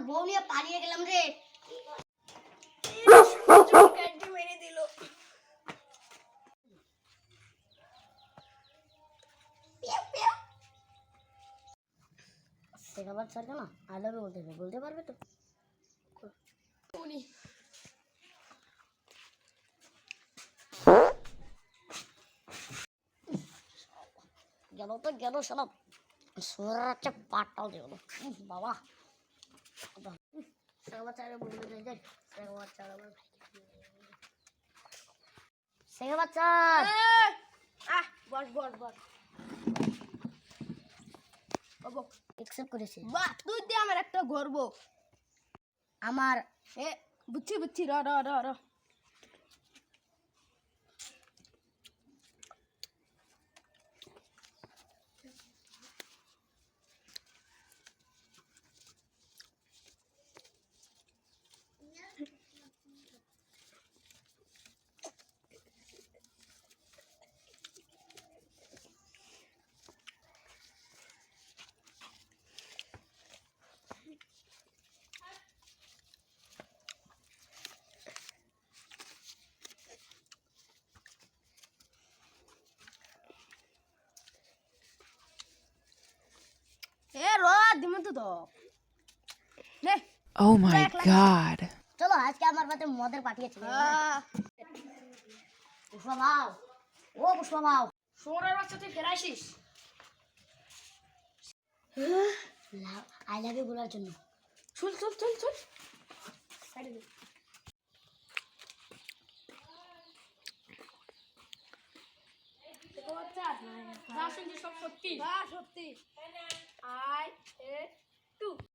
বউ নিয়ে পালিয়ে গেলাম রে। মেরে দিল। সেটা বাচ্চা কেন আই লাভ ইউ বলতে পারবে তো? গেল তো গেল সব সোনার একটা পাটটাও গেল বাবা। বাচ্চারা বলতে যাই বাচ্চারা সেগা বাচ্চা বস বস বস একসেপ্ট করেছে। বাহ তুই দে আমার একটা গর্ব আমার এ বুঝছি বুঝছি র র র র Oh my God. চলো আজকে আমার বাড়িতে মদের পাঠিয়েছে। পুষ্পা ভাও ও পুষ্পা ভাও সোনার বাচ্চা তুই ফেরে আসিস আই লাভ ইউ বলার জন্য। চল চল চল চল সব সত্যি সত্যি